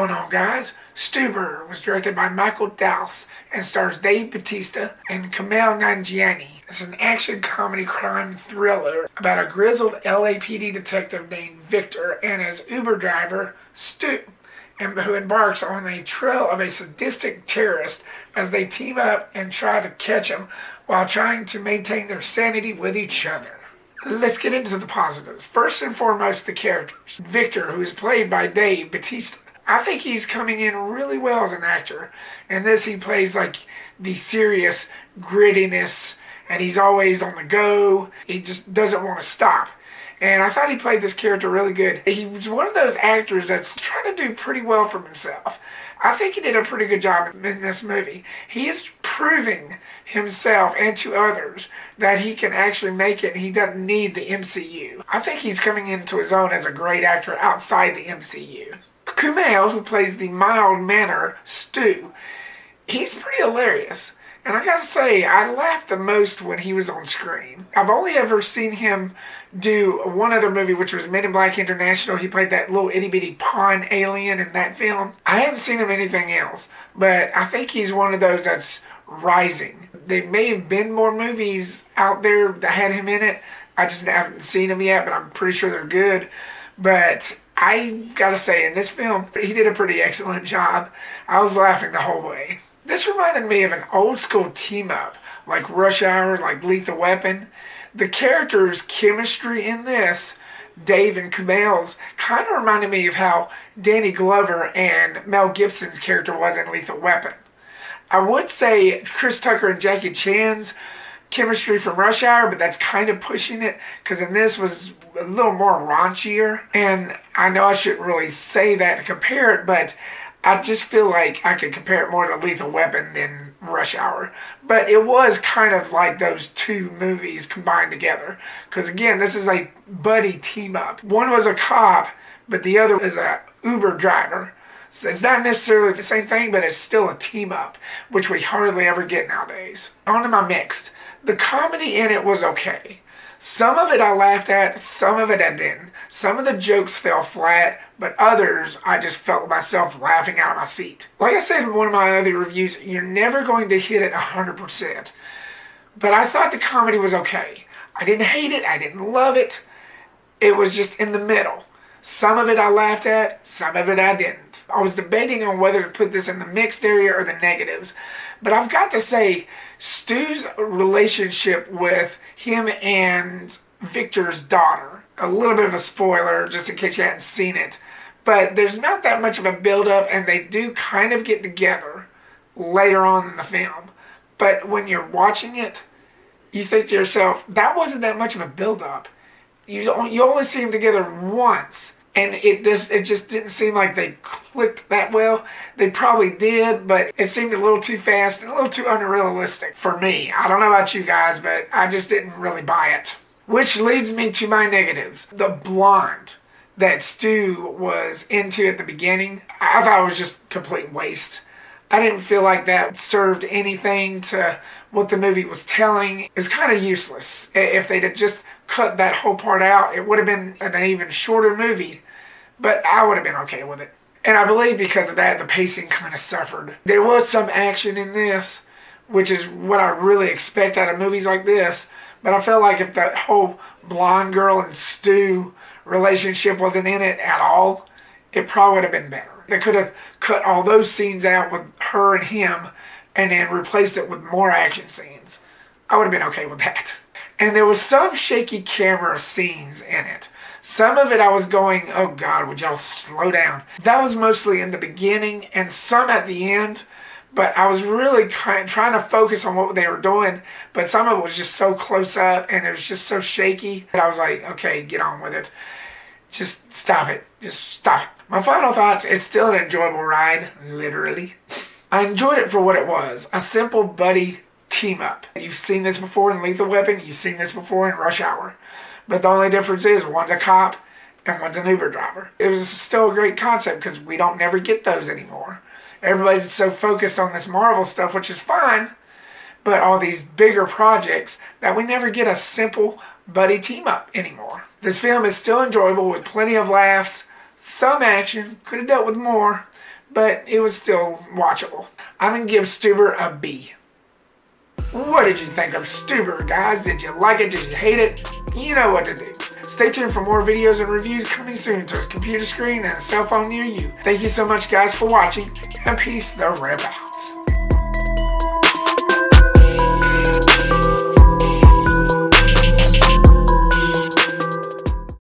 going on, guys? Stuber was directed by Michael Dowse and stars Dave Bautista and Kumail Nanjiani. It's an action comedy crime thriller about a grizzled LAPD detective named Victor and his Uber driver, Stu, who embarks on a trail of a sadistic terrorist as they team up and try to catch him while trying to maintain their sanity with each other. Let's get into the positives. First and foremost, the characters. Victor, who is played by Dave Bautista. I think he's coming in really well as an actor. In this, he plays like the serious grittiness, and he's always on the go. He just doesn't want to stop. And I thought he played this character really good. He was one of those actors that's trying to do pretty well for himself. I think he did a pretty good job in this movie. He is proving himself and to others that he can actually make it and he doesn't need the MCU. I think he's coming into his own as a great actor outside the MCU. Kumail, who plays the mild-mannered Stu, he's pretty hilarious. And I gotta say, I laughed the most when he was on screen. I've only ever seen him do one other movie, which was Men in Black International. He played that little itty-bitty pawn alien in that film. I haven't seen him anything else, but I think he's one of those that's rising. There may have been more movies out there that had him in it. I just haven't seen them yet, but I'm pretty sure they're good. But I gotta say, in this film, he did a pretty excellent job. I was laughing the whole way. This reminded me of an old school team-up, like Rush Hour, like Lethal Weapon. The characters' chemistry in this, Dave and Kumail's, kind of reminded me of how Danny Glover and Mel Gibson's character was in Lethal Weapon. I would say Chris Tucker and Jackie Chan's chemistry from Rush Hour, but that's kind of pushing it, because in this was a little more raunchier. And I know I shouldn't really say that to compare it, but I just feel like I could compare it more to Lethal Weapon than Rush Hour. But it was kind of like those two movies combined together. Because again, this is a buddy team up. One was a cop, but the other is a Uber driver. So it's not necessarily the same thing, but it's still a team up, which we hardly ever get nowadays. On to my mixed. The comedy in it was okay. Some of it I laughed at, some of it I didn't. Some of the jokes fell flat, but others I just felt myself laughing out of my seat. Like I said in one of my other reviews, you're never going to hit it 100%. But I thought the comedy was okay. I didn't hate it, I didn't love it. It was just in the middle. Some of it I laughed at, some of it I didn't. I was debating on whether to put this in the mixed area or the negatives. But I've got to say, Stu's relationship with him and Victor's daughter, a little bit of a spoiler just in case you hadn't seen it, but there's not that much of a build-up, and they do kind of get together later on in the film. But when you're watching it, you think to yourself, that wasn't that much of a build-up. You only see them together once, and it just didn't seem like they clicked that well. They probably did, but it seemed a little too fast and a little too unrealistic for me. I don't know about you guys, but I just didn't really buy it. Which leads me to my negatives. The blonde that Stu was into at the beginning, I thought it was just complete waste. I didn't feel like that served anything to what the movie was telling. It's kind of useless. If they'd have just cut that whole part out, it would have been an even shorter movie, but I would have been okay with it. And I believe because of that, the pacing kind of suffered. There was some action in this, which is what I really expect out of movies like this, but I felt like if that whole blonde girl and Stu relationship wasn't in it at all, it probably would have been better. They could have cut all those scenes out with her and him and then replaced it with more action scenes. I would have been okay with that. And there was some shaky camera scenes in it. Some of it I was going, oh God, would y'all slow down? That was mostly in the beginning and some at the end. But I was really trying to focus on what they were doing. But some of it was just so close up and it was just so shaky that I was like, okay, get on with it. Just stop it. Just stop. My final thoughts, it's still an enjoyable ride, literally. I enjoyed it for what it was. A simple buddy team up. You've seen this before in Lethal Weapon. You've seen this before in Rush Hour. But the only difference is one's a cop and one's an Uber driver. It was still a great concept because we don't never get those anymore. Everybody's so focused on this Marvel stuff, which is fine, but all these bigger projects that we never get a simple buddy team up anymore. This film is still enjoyable with plenty of laughs, some action, could have dealt with more, but it was still watchable. I'm gonna give Stuber a B. What did you think of Stuber, guys? Did you like it? Did you hate it? You know what to do. Stay tuned for more videos and reviews coming soon to a computer screen and a cell phone near you. Thank you so much, guys, for watching, and peace the rip out.